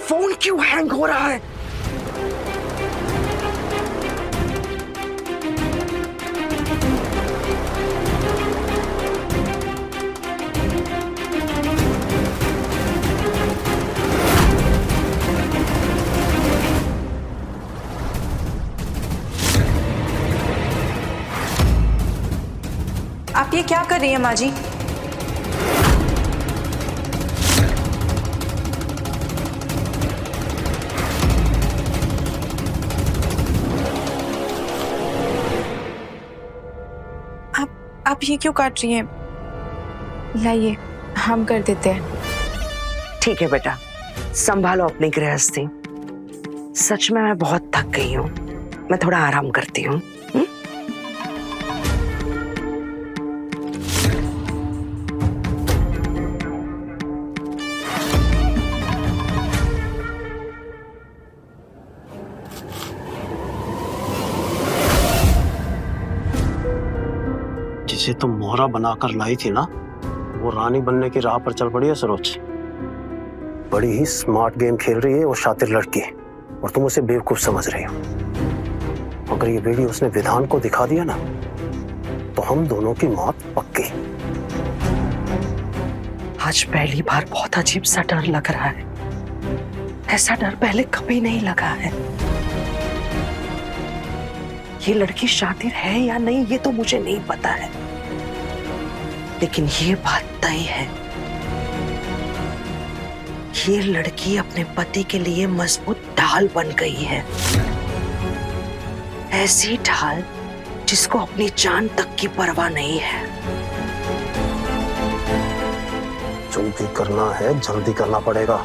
Phone क्यों hang हो रहा है? आप ये क्या कर रही हैं माँ जी? आप ये क्यों काट रही हैं? लाइए, हम कर देते हैं। ठीक है बेटा, संभालो अपनी गृहस्थी। सच में मैं बहुत थक गई हूँ, मैं थोड़ा आराम करती हूँ। जिसे तुम मोहरा बनाकर लाई थी ना, वो रानी बनने की राह पर चल पड़ी है सरोज। बड़ी ही स्मार्ट गेम खेल रही है वो शातिर लड़की, और तुम उसे बेवकूफ समझ रही हो। अगर ये वीडियो उसने विधान को दिखा दिया ना, तो हम दोनों की मौत पक्की। आज पहली बार बहुत अजीब सा डर लग रहा है। ऐसा डर पहले कभी नहीं लगा है। ये लड़की शातिर है या नहीं ये तो मुझे नहीं पता है, लेकिन ये बात तय है, ये लड़की अपने पति के लिए मजबूत ढाल बन गई है। ऐसी ढाल जिसको अपनी जान तक की परवाह नहीं है। जल्दी करना है, जल्दी करना पड़ेगा।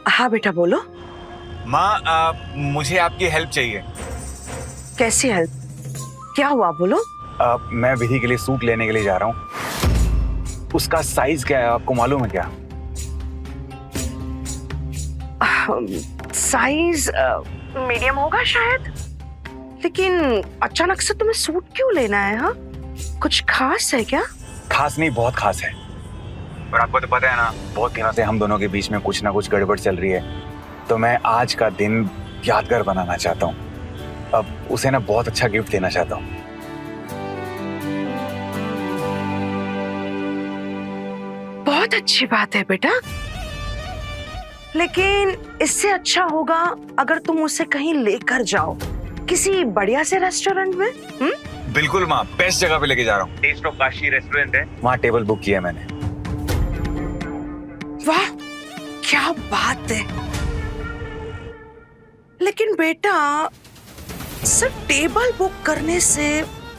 हाँ बेटा बोलो। माँ, मुझे आपकी हेल्प चाहिए। कैसी हेल्प? क्या हुआ बोलो। मैं विधि के लिए सूट लेने के लिए जा रहा हूँ। उसका साइज क्या है आपको मालूम है क्या? साइज मीडियम होगा शायद, लेकिन अचानक से तुम्हें सूट क्यों लेना है? हाँ, कुछ खास है क्या? खास नहीं, बहुत खास है। और आपको तो पता है ना, बहुत दिनों से हम दोनों के बीच में कुछ ना कुछ गड़बड़ चल रही है, तो मैं आज का दिन यादगार बनाना चाहता हूँ। अब उसे ना बहुत अच्छा गिफ्ट देना चाहता हूँ। बहुत अच्छी बात है बेटा, लेकिन इससे अच्छा होगा अगर तुम उसे कहीं लेकर जाओ, किसी बढ़िया से रेस्टोरेंट में। बिल्कुल माँ, बेस्ट जगह पे लेके जा रहा हूँ। टेस्ट ऑफ काशी रेस्टोरेंट है, वहाँ टेबल बुक किया मैंने। वाह, क्या बात है। लेकिन बेटा, सिर्फ टेबल बुक करने से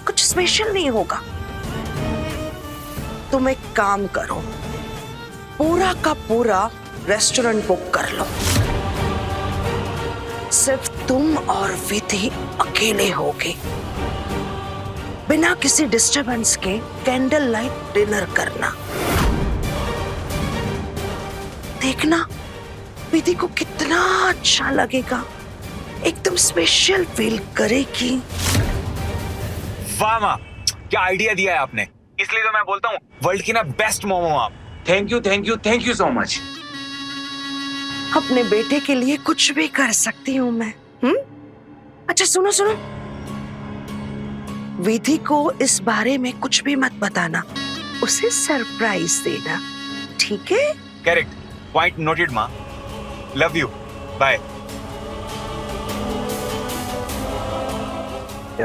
कुछ स्पेशल नहीं होगा। तुम एक काम करो, पूरा का पूरा रेस्टोरेंट बुक कर लो। सिर्फ तुम और विधि अकेले होगे, बिना किसी डिस्टरबेंस के कैंडल लाइट डिनर करना। देखना विधि को कितना अच्छा लगेगा, एकदम स्पेशल फील करेगी। वाह माँ, क्या आइडिया दिया है आपने। इसलिए तो मैं बोलता हूँ वर्ल्ड की ना बेस्ट मोमो आप। Thank you thank you thank you so much. अपने बेटे के लिए कुछ भी कर सकती हूँ मैं। अच्छा सुनो सुनो, विधि को इस बारे में कुछ भी मत बताना, उसे सरप्राइज देना, ठीक है? करेक्ट, पॉइंट नोटेड माँ। Love you, bye.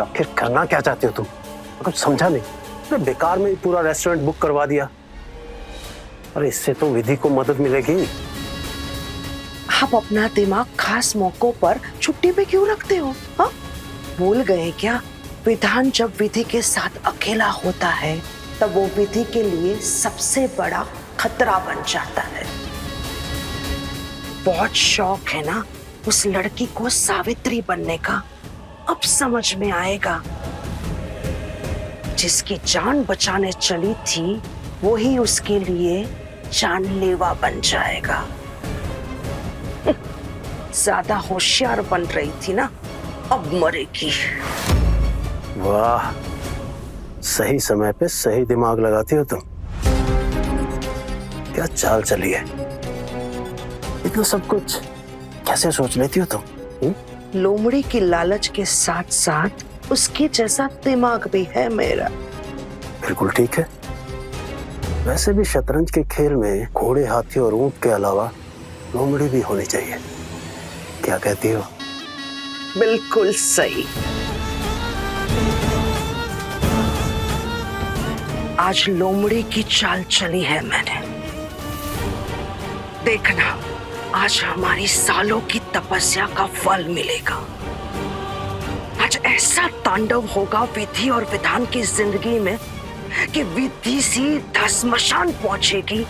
आखिर करना क्या चाहती हो तुम? कुछ समझा नहीं। तो बेकार में ही पूरा रेस्टोरेंट बुक करवा दिया। अरे इससे तो विधि को मदद मिलेगी। आप अपना दिमाग खास मौकों पर छुट्टी पे क्यों रखते हो? हाँ, भूल गए क्या? विधान जब विधि के साथ अकेला होता है तब वो विधि के लिए सबसे बड़ा खतरा बन जाता है। बहुत शौक है ना उस लड़की को सावित्री बनने का, अब समझ में आएगा। जिसकी जान बचाने चली थी वही उसके लिए जानलेवा बन जाएगा। ज्यादा होशियार बन रही थी ना, अब मरेगी। वाह, सही समय पे सही दिमाग लगाती हो तुम। क्या चाल चली है, इतना सब कुछ कैसे सोच लेती हो तुम? लोमड़ी की लालच के साथ साथ उसके जैसा दिमाग भी है मेरा। बिल्कुल ठीक है। वैसे भी शतरंज के खेल में घोड़े, हाथी और ऊंट के अलावा लोमड़ी भी होनी चाहिए। क्या कहती हो? बिल्कुल सही। आज लोमड़ी की चाल चली है मैंने। देखना, आज हमारी सालों की तपस्या का फल मिलेगा। आज ऐसा तांडव होगा विधि और विधान की जिंदगी में कि विधि सीधा स्मशान पहुंचेगी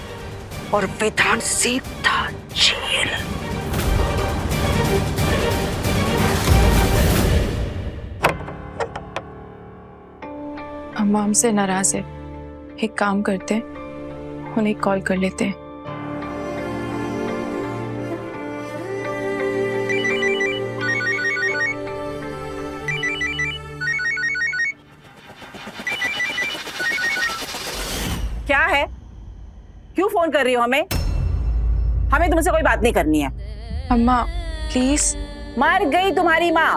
और विधान सीधा जेल। अम्मा हमसे नाराज है। एक काम करते हैं, उन्हें कॉल कर लेते हैं। क्या है? क्यों फोन कर रही हो हमें? हमें तुमसे कोई बात नहीं करनी है। अम्मा प्लीज। मर गई तुम्हारी माँ।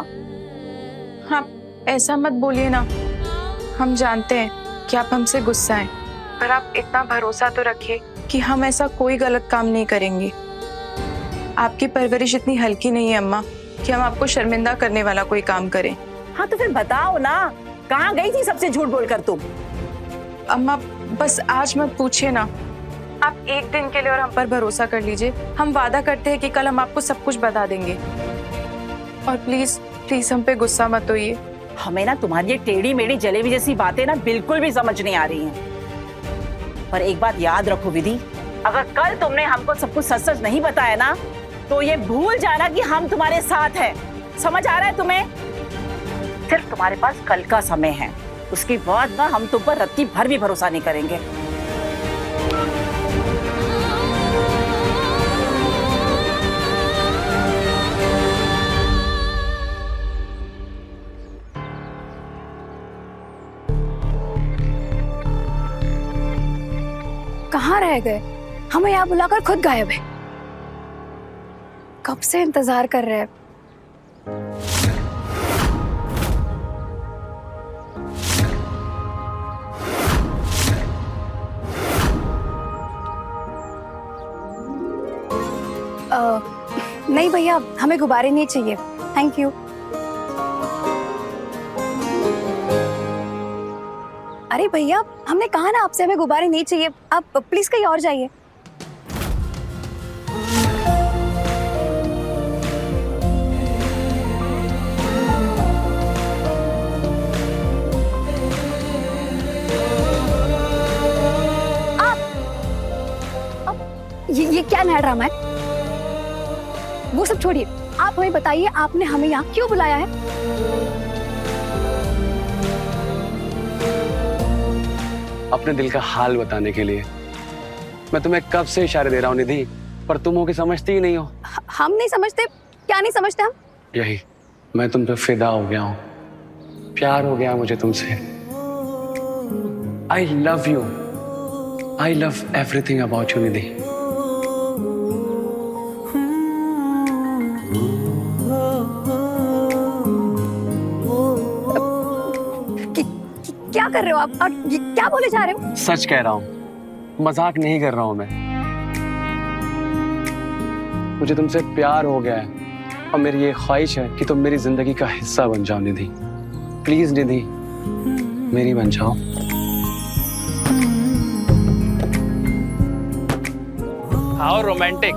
हाँ, ऐसा मत बोलिए ना। हम जानते हैं कि आप हमसे गुस्सा हैं, पर आप इतना भरोसा तो रखिए कि हम ऐसा कोई गलत काम नहीं करेंगे। आपकी परवरिश इतनी हल्की नहीं है अम्मा कि हम आपको शर्मिंदा करने वाला कोई काम करें। हाँ तो फिर बताओ ना, कहाँ गई थी सबसे झूठ बोलकर तुम? अम्मा बस आज मत पूछिए ना। आप एक दिन के लिए और हम पर भरोसा कर लीजिए। हम वादा करते हैं कि कल हम आपको सब कुछ बता देंगे। और प्लीज प्लीज हम पे गुस्सा मत होइए। हमें ना तुम्हारी ये टेढ़ी मेढ़ी जलेबी जैसी बातें ना बिल्कुल भी समझ नहीं आ रही हैं। पर एक बात याद रखो विधि, अगर कल तुमने हमको सब कुछ सच सच नहीं बताया ना, तो ये भूल जाना कि हम तुम्हारे साथ हैं। समझ आ रहा है तुम्हें? सिर्फ तुम्हारे पास कल का समय है, उसके बाद ना हम तुम पर रत्ती भर भी भरोसा नहीं करेंगे। कहाँ रह गए? हमें यहाँ बुलाकर खुद गायब है। कब से इंतजार कर रहे हैं। नहीं भैया, हमें गुब्बारे नहीं चाहिए, थैंक यू। अरे भैया, हमने कहा ना आपसे हमें गुब्बारे नहीं चाहिए, आप प्लीज कहीं और जाइए। ये क्या नया ड्रामा है? वो सब छोड़िए, आप हमें बताइए आपने हमें यहाँ क्यों बुलाया है? अपने दिल का हाल बताने के लिए। मैं तुम्हें कब से इशारे दे रहा हूँ निधि, पर तुम हो के समझती ही नहीं हो। हम नहीं समझते? क्या नहीं समझते हम? यही, मैं तुम पे फिदा हो गया हूँ, प्यार हो गया मुझे तुमसे। I love you, I love everything about you Nidhi. क्या कर रहे हो आप? और ये क्या बोले जा रहे हो? सच कह रहा हूँ, मजाक नहीं कर रहा हूँ मैं। मुझे तुमसे प्यार हो गया है और मेरी ये ख्वाहिश है कि तुम मेरी जिंदगी का हिस्सा बन जाओ निधि। प्लीज निधि, मेरी बन जाओ। हाँ रोमांटिक।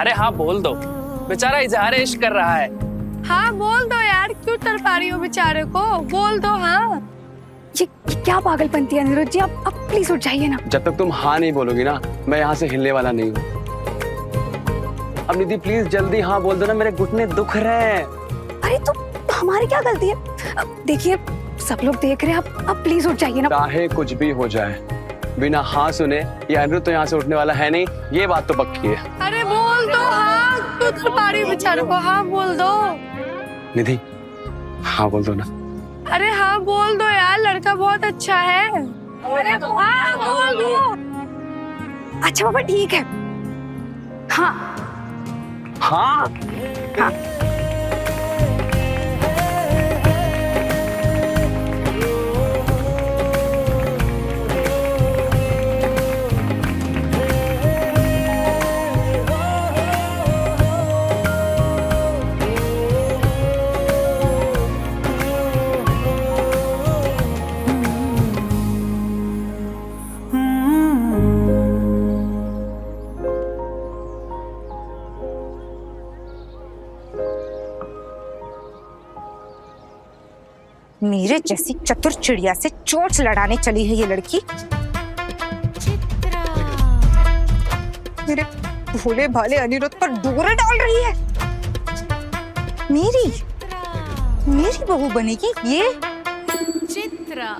अरे हाँ बोल दो, बेचारा इजहार इश्क कर रहा है। हाँ बोल दो यार, क्यों तड़पा रही हो बेचारे को? बोल दो। हाँ ये क्या पागलपंती है अनिरुद्ध जी, आप प्लीज उठ जाइए ना। जब तक तुम हाँ नहीं बोलोगी ना, मैं यहाँ से हिलने वाला नहीं हूँ। अब निधि प्लीज जल्दी हाँ बोल दो ना, मेरे घुटने दुख रहे हैं। अरे तो हमारी क्या गलती है? देखिए सब लोग देख रहे हैं, आप प्लीज उठ जाइए ना। चाहे कुछ भी हो जाए, बिना हाँ सुने ये अनिरुद्ध तो यहाँ से उठने वाला है नहीं, ये बात तो पक्की है। अरे बोल दो हाँ, क्यों तड़पा रही हो बेचारे को? हाँ बोल दो। निधि हाँ बोल दो ना। अरे हाँ बोल दो यार, लड़का बहुत अच्छा है। अरे हाँ बोल दो। अच्छा पापा ठीक है। हाँ हाँ हाँ। मेरे जैसी चतुर चिड़िया से चोंच लड़ाने चली है ये लड़की। मेरे भोले भाले अनिरुद्ध पर डोरे डाल रही है। मेरी बहू बनेगी ये। चित्रा,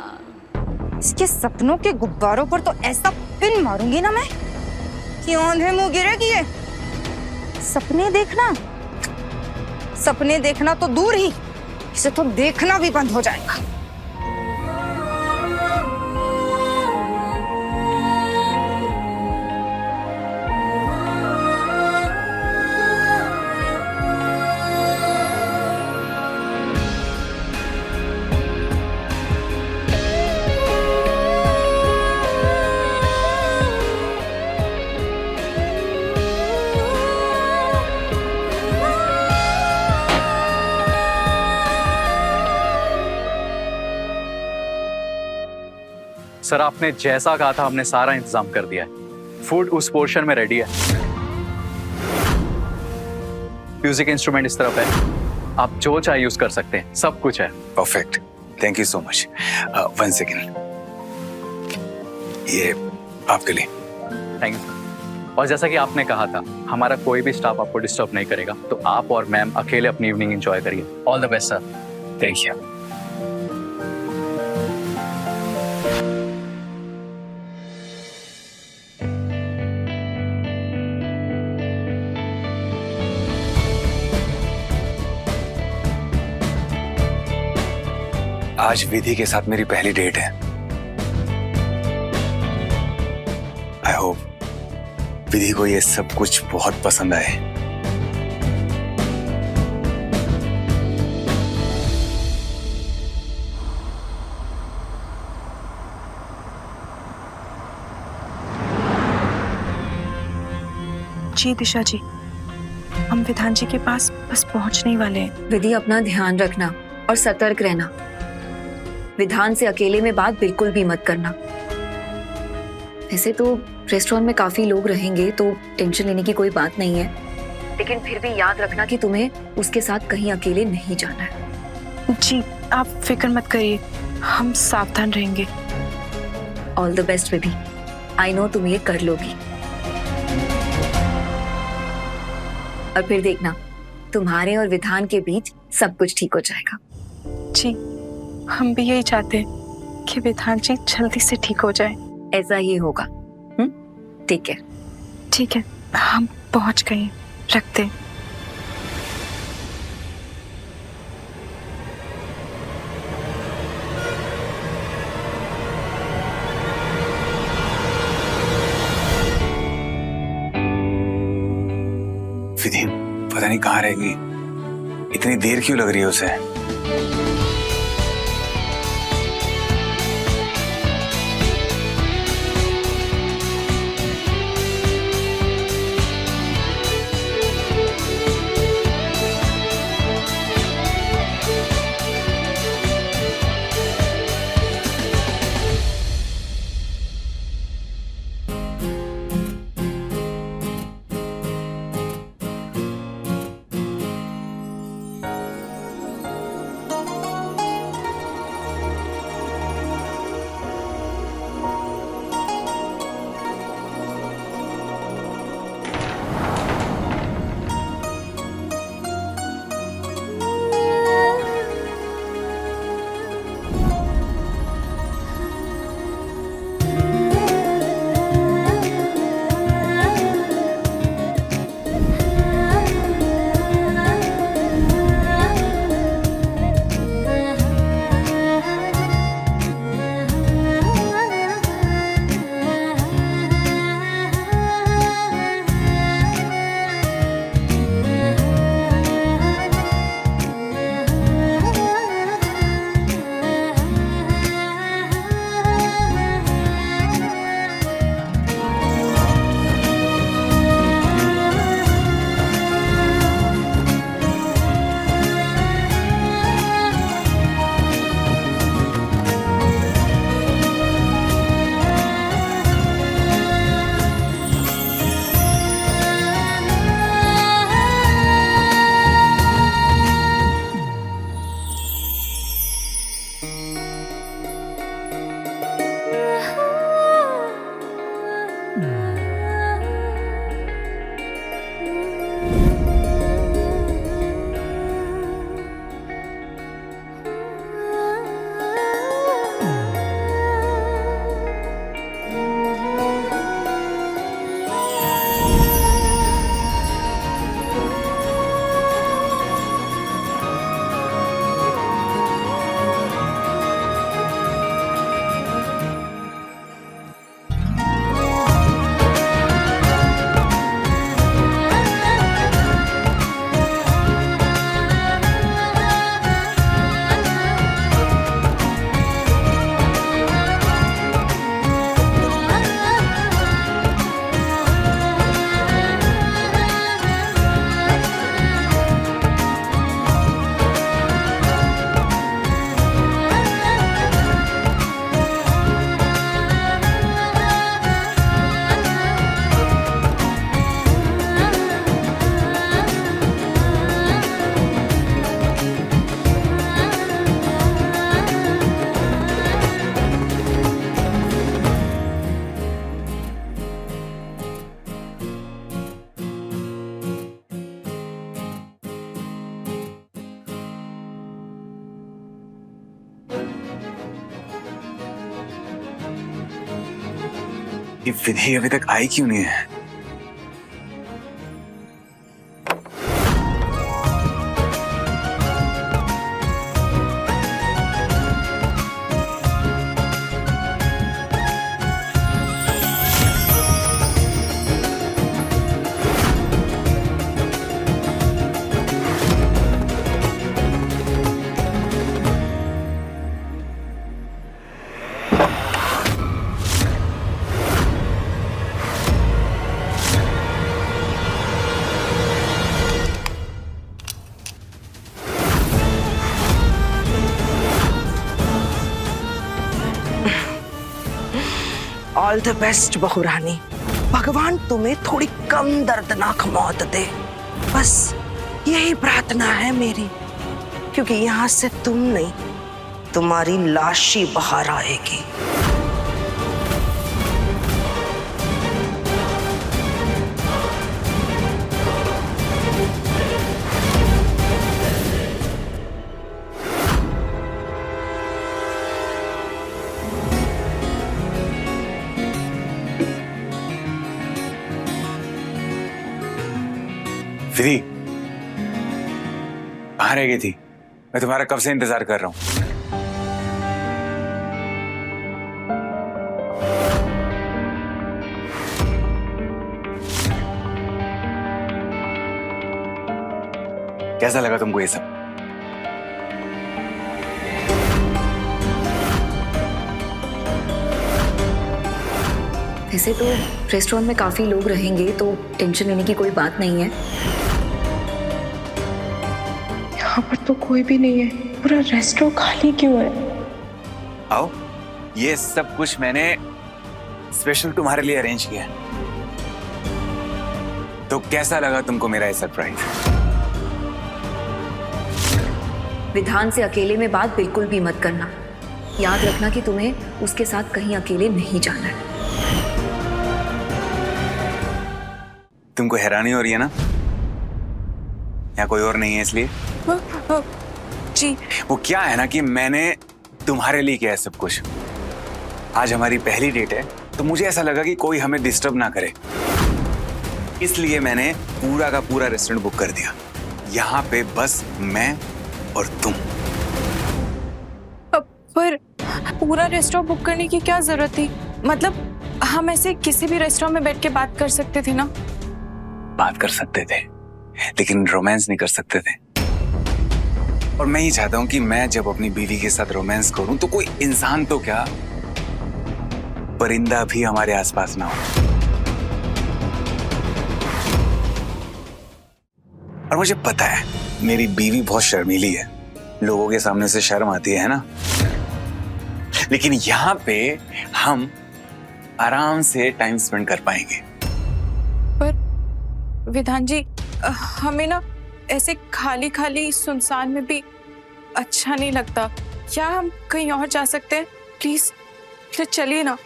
इसके सपनों के गुब्बारों पर तो ऐसा पिन मारूंगी ना मैं कि औंधे मुंह गिरेगी ये। सपने देखना तो दूर ही, इसे तो देखना भी बंद हो जाएगा। सर आपने जैसा कहा था हमने सारा इंतजाम कर दिया है। फूड उस पोर्शन में रेडी है, म्यूजिक इंस्ट्रूमेंट इस तरफ है, आप जो चाहे यूज कर सकते हैं, सब कुछ है। Perfect, thank you so much. 1 second, ये आपके लिए। Thank you. और जैसा कि आपने कहा था, हमारा कोई भी स्टाफ आपको डिस्टर्ब नहीं करेगा, तो आप और मैम अकेले अपनी इवनिंग एंजॉय करिए। All the best sir. Thank you. आज विधि के साथ मेरी पहली डेट है। आई होप विधि को ये सब कुछ बहुत पसंद आए। जी दिशा जी, हम विधान जी के पास बस पहुंचने ही वाले हैं। विधि अपना ध्यान रखना और सतर्क रहना। विधान से अकेले में बात बिल्कुल भी मत करना। वैसे तो रेस्टोरेंट में काफी लोग रहेंगे तो टेंशन लेने की कोई बात नहीं है, लेकिन फिर भी याद रखना कि तुम्हें उसके साथ कहीं अकेले नहीं जाना है। जी आप फिक्र मत करिए, हम सावधान रहेंगे। All the best Vidhi, I know तुम ये कर लोगी। और फिर देखना, तुम्हारे और विधान के बीच सब कुछ ठीक हो जाएगा। जी हम भी यही चाहते हैं कि विधान जी जल्दी से ठीक हो जाए। ऐसा ही होगा। ठीक है। ठीक है, हम पहुंच गए, रखते हैं। विधि पता नहीं कहाँ रहेगी, इतनी देर क्यों लग रही है उसे। ये विधि अभी तक आई क्यों नहीं है? ऑल द बेस्ट बहू रानी। भगवान तुम्हें थोड़ी कम दर्दनाक मौत दे, बस यही प्रार्थना है मेरी, क्योंकि यहाँ से तुम नहीं, तुम्हारी लाश ही बाहर आएगी। विधि, कहाँ रह गई थी? मैं तुम्हारा कब से इंतजार कर रहा हूँ। कैसा लगा तुमको ये सब? वैसे तो रेस्टोरेंट में काफी लोग रहेंगे तो टेंशन लेने की कोई बात नहीं है। यहाँ पर तो कोई भी नहीं है, पूरा रेस्टोरेंट खाली क्यों है? आओ, ये सब कुछ मैंने स्पेशल तुम्हारे लिए अरेंज किया है। तो कैसा लगा तुमको मेरा ये सरप्राइज? विधान से अकेले में बात बिल्कुल भी मत करना। याद रखना कि तुम्हें उसके साथ कहीं अकेले नहीं जाना है। तुमको हैरानी हो रही है ना? यहाँ कोई और नहीं है इसलिए? जी। वो क्या है ना कि मैंने तुम्हारे लिए किया है सब कुछ। आज हमारी पहली डेट है तो मुझे ऐसा लगा कि कोई हमें डिस्टर्ब ना करे, इसलिए मैंने पूरा का पूरा रेस्टोरेंट बुक कर दिया। यहाँ पे बस मैं और तुम। पर पूरा रेस्टोरेंट बुक करने की क्या जरूरत थी? मतलब हम ऐसे किसी भी रेस्टोरेंट में बैठ के बात कर सकते थे ना? बात कर सकते थे लेकिन रोमांस नहीं कर सकते थे। और मैं ही चाहता हूं कि मैं जब अपनी बीवी के साथ रोमांस करूं तो कोई इंसान तो क्या, परिंदा भी हमारे आसपास ना हो। और मुझे पता है मेरी बीवी बहुत शर्मीली है, लोगों के सामने से शर्म आती है ना? लेकिन यहाँ पे हम आराम से टाइम स्पेंड कर पाएंगे। पर विधान जी, हमें ना ऐसे खाली खाली सुनसान में भी अच्छा नहीं लगता। क्या हम कहीं और जा सकते हैं? प्लीज चलिए ना।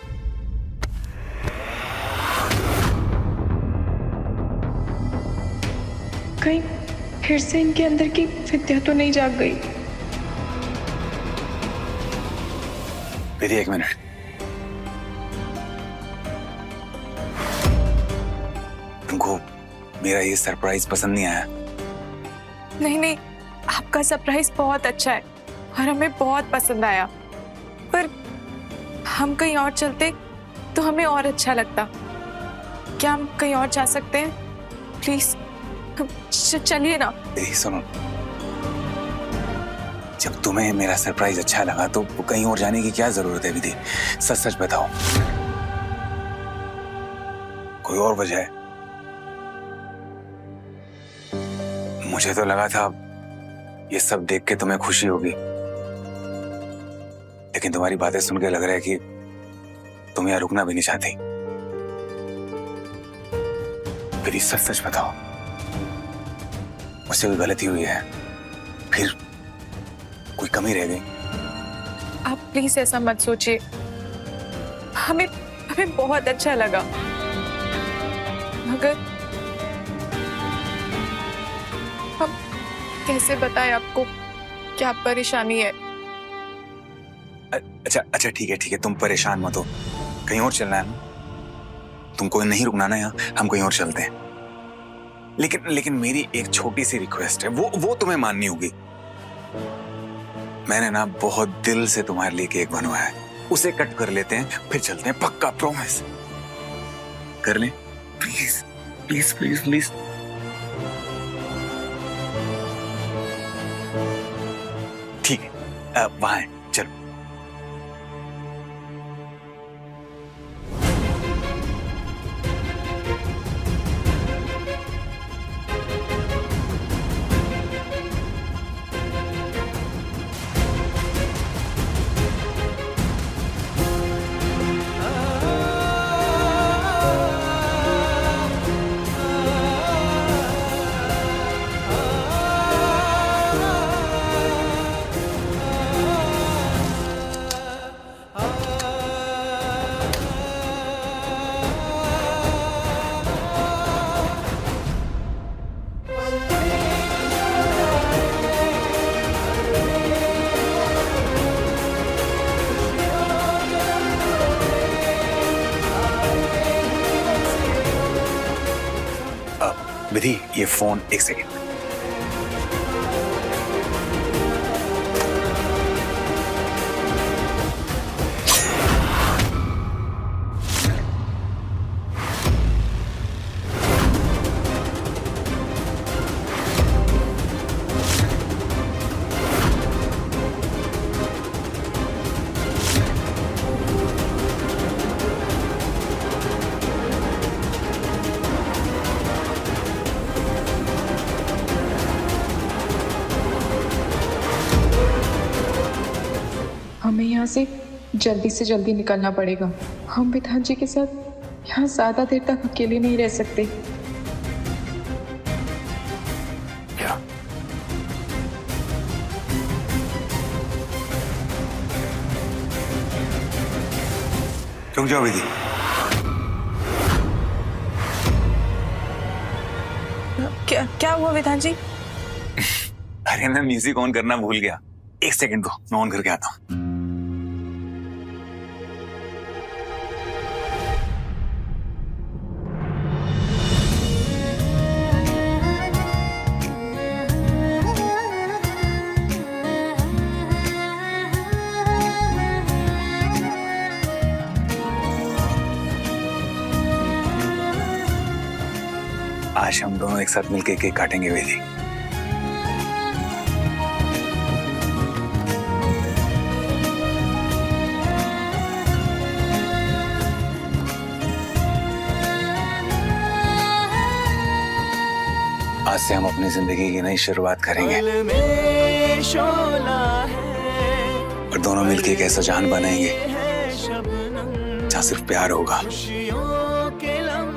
कहीं फिर से इनके अंदर की विद्या तो नहीं जाग गई? विधि, एक मिनट। तुमको मेरा ये सरप्राइज पसंद नहीं आया? नहीं नहीं, आपका सरप्राइज बहुत अच्छा है और हमें बहुत पसंद आया। पर हम कहीं और चलते तो हमें और अच्छा लगता। क्या हम कहीं और जा सकते हैं? प्लीज चलिए ना। विधि सुनो, जब तुम्हें मेरा सरप्राइज अच्छा लगा तो कहीं और जाने की क्या जरूरत है? विधि, सच सच बताओ, कोई और वजह है? मुझे तो लगा था ये सब देख के तुम्हें खुशी होगी, लेकिन तुम्हारी बातें सुन के लग रहा है कि तुम यहाँ रुकना भी नहीं चाहती। फिर सच सच बताओ, मुझसे कोई गलती हुई है? फिर कोई कमी रह गई? आप प्लीज ऐसा मत सोचिए। हमें बहुत अच्छा लगा, मगर हम कैसे बताएं आपको क्या परेशानी है? अच्छा अच्छा, ठीक है ठीक है, तुम परेशान मत हो। कहीं और चलना है ना? तुमको नहीं रुकना ना यहाँ, हम कहीं और चलते हैं। लेकिन मेरी एक छोटी सी रिक्वेस्ट है, वो तुम्हें माननी होगी। मैंने ना बहुत दिल से तुम्हारे लिए केक बनवाया है, उसे कट कर लेते हैं फिर चलते हैं, पक्का प्रॉमिस कर ले। Please please please please. ठीक है, वहां है, चलो। विधि, ये फोन एक सेकेंड। हमें यहाँ से जल्दी से जल्दी निकलना पड़ेगा। हम विधान जी के साथ यहाँ ज्यादा देर तक अकेले नहीं रह सकते। क्या? रुक जाओ विधि। क्या हुआ विधान जी? अरे मैं म्यूजिक ऑन करना भूल गया, एक सेकंड दो, मैं ऑन करके आता हूँ। आज हम दोनों एक साथ मिलके केक काटेंगे विधि। आज से हम अपनी जिंदगी की नई शुरुआत करेंगे और दोनों मिलके एक ऐसा जहान बनाएंगे जहाँ सिर्फ प्यार होगा,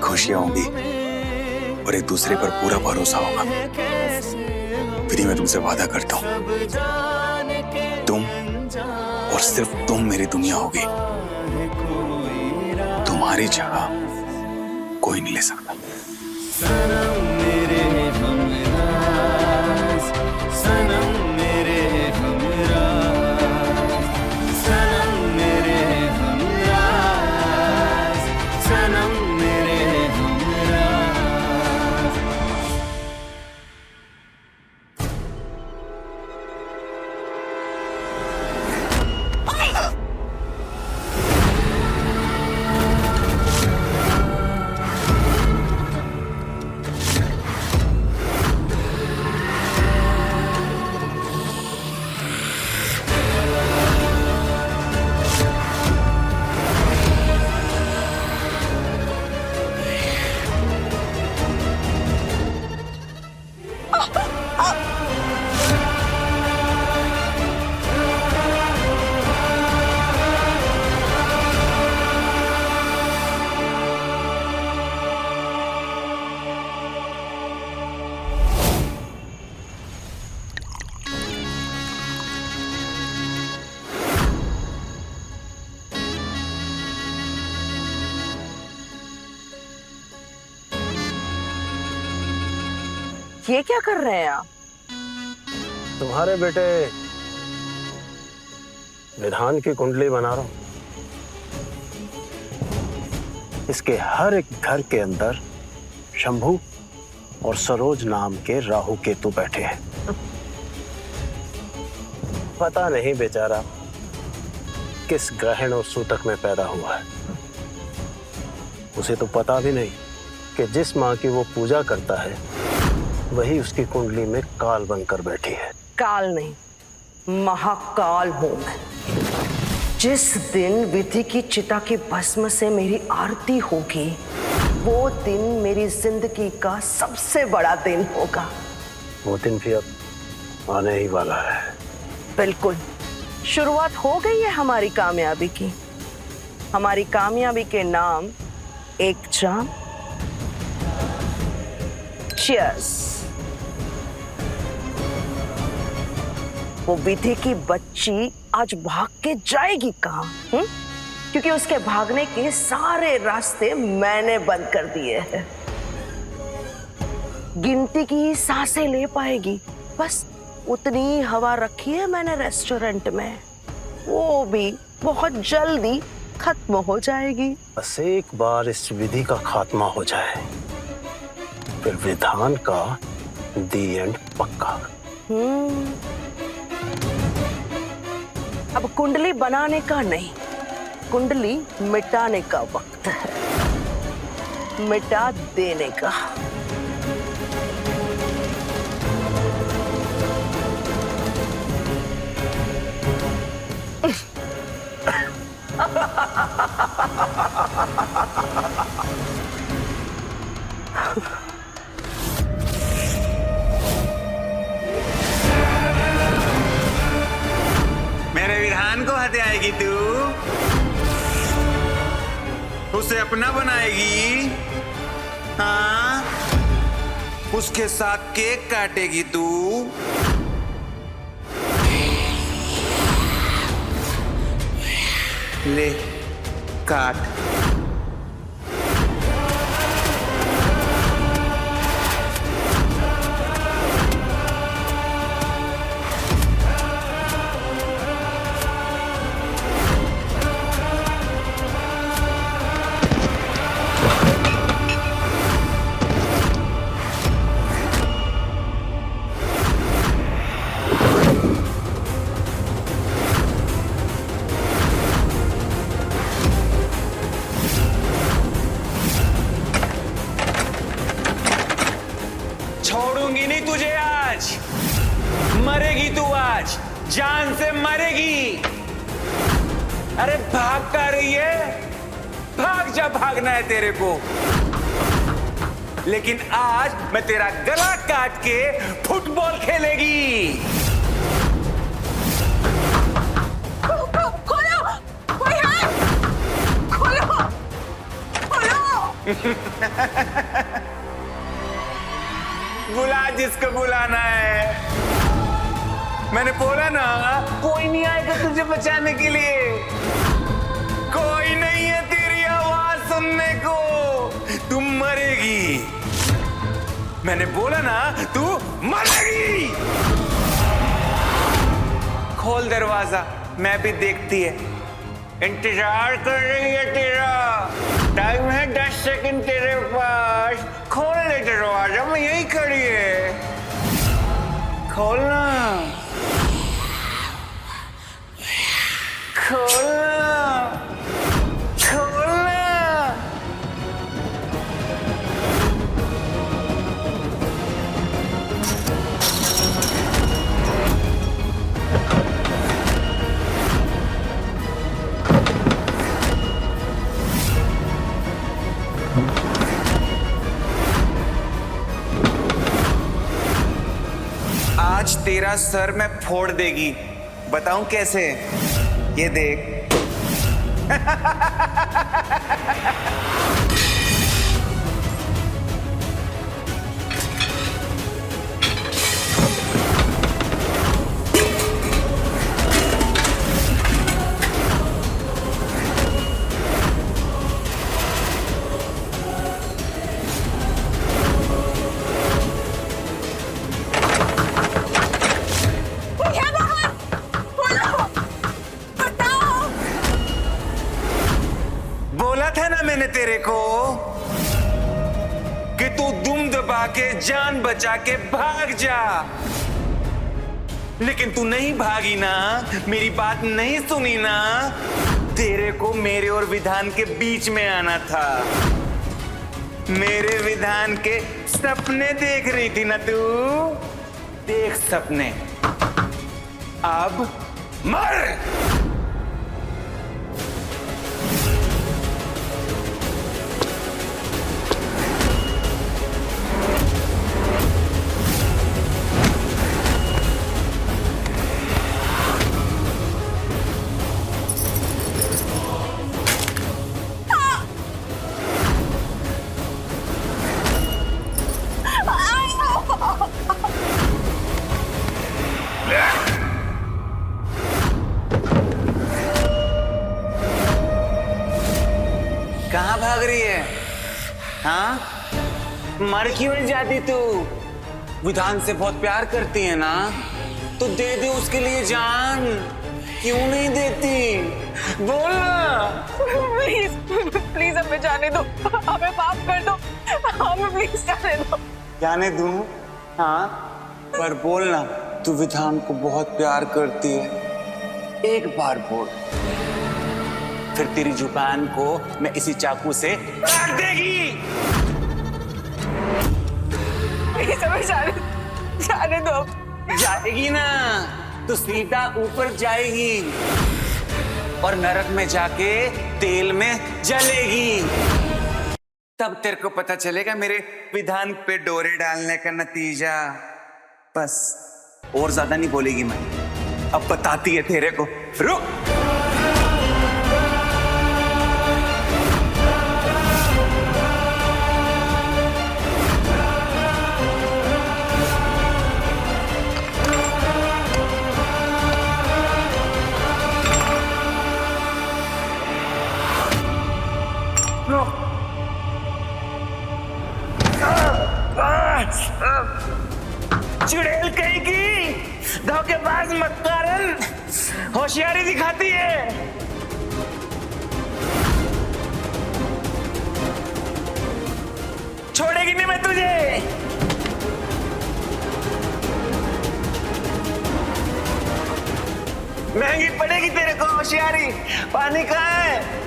खुशियां होंगी और एक दूसरे पर पूरा भरोसा होगा। फिर मैं तुमसे वादा करता हूँ, तुम और सिर्फ तुम मेरी दुनिया होगी। तुम्हारी जगह कोई नहीं ले सकता। ये क्या कर रहे हैं आप? तुम्हारे बेटे विधान की कुंडली बना रहा हूं। इसके हर एक घर के अंदर शंभू और सरोज नाम के राहु केतु बैठे हैं। पता नहीं बेचारा किस ग्रहण और सूतक में पैदा हुआ है। उसे तो पता भी नहीं कि जिस माँ की वो पूजा करता है वही उसकी कुंडली में काल बनकर बैठी है। काल नहीं, महाकाल हूं मैं। जिस दिन विधि की चिता की भस्म से मेरी आरती होगी वो दिन मेरी जिंदगी का सबसे बड़ा दिन होगा। वो दिन भी अब आने ही वाला है। बिल्कुल, शुरुआत हो गई है हमारी कामयाबी की। हमारी कामयाबी के नाम एक जाम। चीयर्स। वो विधि की बच्ची आज भाग के जाएगी कहाँ? क्योंकि उसके भागने के सारे रास्ते मैंने बंद कर दिए हैं। गिनती की ही सांसें ले पाएगी, बस उतनी हवा रखी है मैंने रेस्टोरेंट में, वो भी बहुत जल्दी खत्म हो जाएगी। बस एक बार इस विधि का खात्मा हो जाए फिर विधान का दी एंड पक्का। अब कुंडली बनाने का नहीं, कुंडली मिटाने का वक्त है, मिटा देने का। मेरे विधान को हत्याएगी तू, उसे अपना बनाएगी, हाँ? उसके साथ केक काटेगी तू। ले काट। छोड़ूंगी नहीं तुझे आज, मरेगी तू आज, जान से मरेगी। अरे भाग कर रही है, भाग जा, भागना है तेरे को। लेकिन आज मैं तेरा गला काट के फुटबॉल खेलेगी। खोलो, कोई है? खोलो, खोलो। बुला जिसको बुलाना है। मैंने बोला ना, कोई नहीं आएगा तुझे बचाने के लिए। कोई नहीं है तेरी आवाज सुनने को। तू मरेगी। मैंने बोला ना, तू मरेगी। खोल दरवाजा, मैं भी देखती है। इंतजार कर रही है तेरा। टाइम है 10 सेकंड तेरे पास। खोल ले दरवाजा, मैं यही खड़ी है। खोलना, खोलना, खोलना। आज तेरा सर मैं फोड़ देगी। बताऊं कैसे? ये देख। बोला था ना मैंने तेरे आके जान बचा के भाग जा। लेकिन तू नहीं भागी ना, मेरी बात नहीं सुनी ना। तेरे को मेरे और विधान के बीच में आना था। मेरे विधान के सपने देख रही थी ना तू। देख सपने, अब मर। कहाँ भाग रही है? हाँ, मर क्यों नहीं जाती तू? विधान से बहुत प्यार करती है ना, तो दे दे उसके लिए जान। क्यों नहीं देती? बोल ना। प्लीज प्लीज हमें जाने दो, हमें माफ कर दो, हमें प्लीज जाने दो। जाने दूं? हाँ, पर बोलना तू विधान को बहुत प्यार करती है। एक बार बोल, फिर तेरी जुबान को मैं इसी चाकू से काट देगी। प्लीज हमें जाने दो। जाएगी ना तो सीधा ऊपर जाएगी और नरक में जाके तेल में जलेगी। तब तेरे को पता चलेगा मेरे विधान पे डोरे डालने का नतीजा। बस और ज्यादा नहीं बोलेगी मैं, अब बताती है तेरे को। रुक। चुड़ैल कहीं की, धोखेबाज मक्कारन, होशियारी दिखाती है। छोड़ेगी नहीं मैं तुझे। महंगी पड़ेगी तेरे को होशियारी। पानी कहाँ है?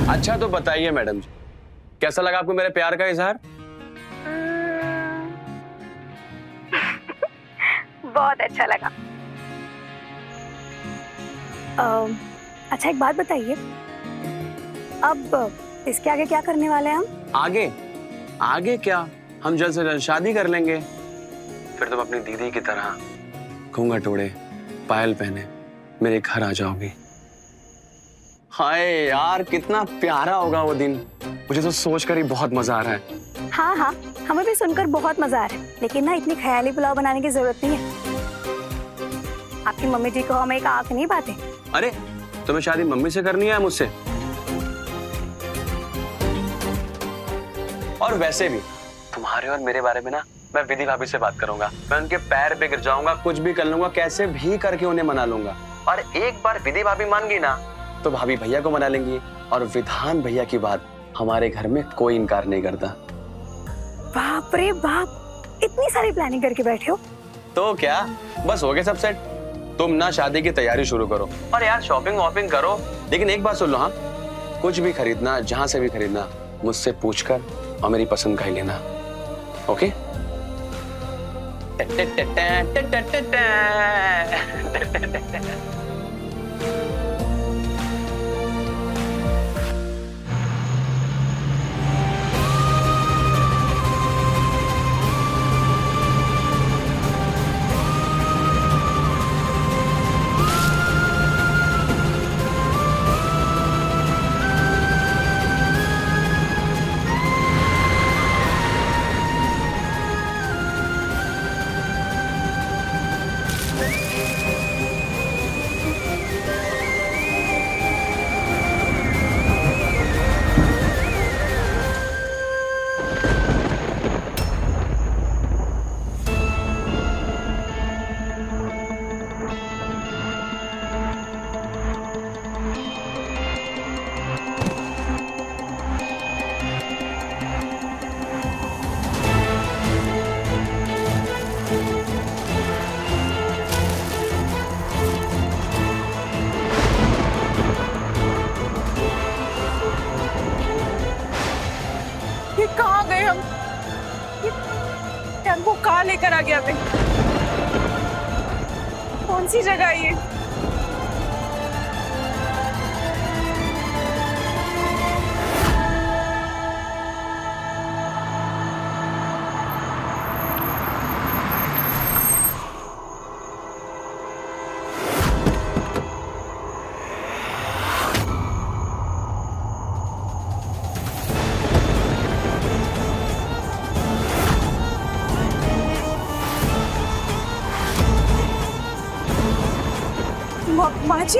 अच्छा तो बताइए मैडम जी, कैसा लगा आपको मेरे प्यार का इजहार? बहुत अच्छा लगा। अच्छा एक बात बताइए, अब इसके आगे क्या करने वाले हैं हम? आगे आगे क्या, हम जल्द से जल्द शादी कर लेंगे। फिर तुम अपनी दीदी की तरह घूंघट ओढ़े, पायल पहने मेरे घर आ जाओगी। हाय यार, कितना प्यारा होगा वो दिन। मुझे तो सोचकर ही बहुत मजा आ रहा है। हाँ हाँ, हमें भी सुनकर बहुत मजा आ रहा है, लेकिन ना इतनी ख्याली पुलाव बनाने की जरूरत नहीं है। आपकी मम्मी जी को हम एक आंख नहीं पाते। अरे तुम्हें शादी मम्मी से करनी है मुझसे? और वैसे भी तुम्हारे और मेरे बारे में ना मैं विधि भाभी से बात करूंगा। मैं उनके पैर पे गिर जाऊंगा, कुछ भी कर लूंगा, कैसे भी करके उन्हें मना लूंगा। और एक बार विधि भाभी मान गई ना तो भाभी भैया को मना लेंगी, और विधान भैया की बात हमारे घर में कोई इनकार नहीं करता। बाप रे बाप, इतनी सारी प्लानिंग करके बैठे हो। तो क्या बस हो गया सब सेट? तुम ना शादी की तैयारी शुरू करो, और यार शॉपिंग वॉपिंग करो। लेकिन एक बात सुन लो, हाँ, कुछ भी खरीदना, जहां से भी खरीदना, मुझसे पूछकर और मेरी पसंद का ही लेना। ओके? ये कहाँ गए हम? ये टेम्पो कहाँ लेकर आ गया? कौन सी जगह है ये? माँ जी,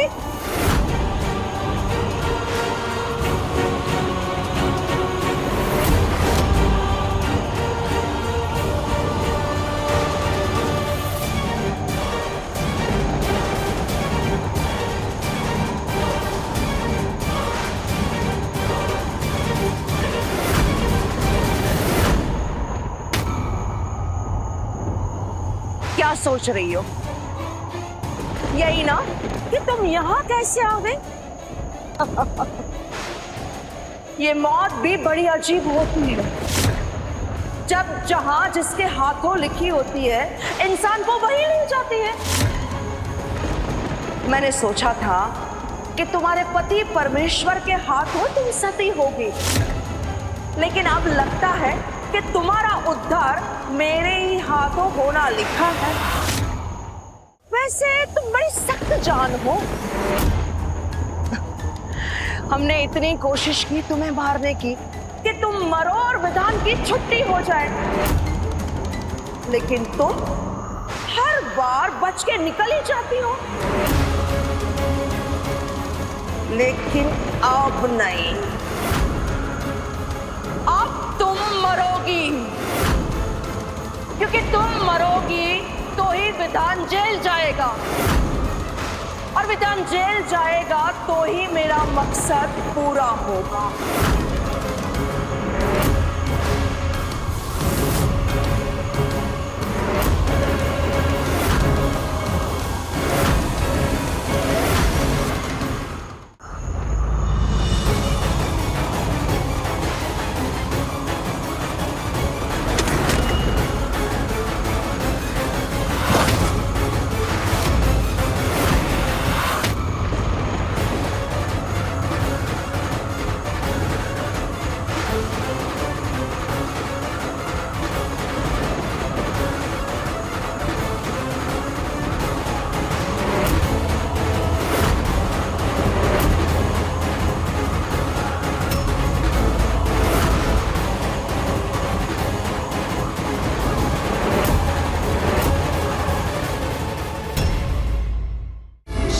क्या सोच रही हो? यही ना कि तुम यहाँ कैसे आ गए? ये मौत भी बड़ी अजीब होती है। जब जहां जिसके हाथों लिखी होती है, इंसान को वही ले जाती है। मैंने सोचा था कि तुम्हारे पति परमेश्वर के हाथों तुम सती होगी, लेकिन अब लगता है कि तुम्हारा उद्धार मेरे ही हाथों होना लिखा है। वैसे तुम बड़ी सख्त जान हो। हमने इतनी कोशिश की तुम्हें मारने की कि तुम मरो और विधान की छुट्टी हो जाए, लेकिन तुम हर बार बच के निकल ही जाती हो। लेकिन अब नहीं, अब तुम मरोगी, क्योंकि तुम मरोगी तो ही विधान जेल जाएगा, और विधान जेल जाएगा तो ही मेरा मकसद पूरा होगा।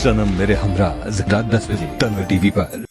सनम मेरे हमरा रात 10 बजे तन्वर टीवी पर।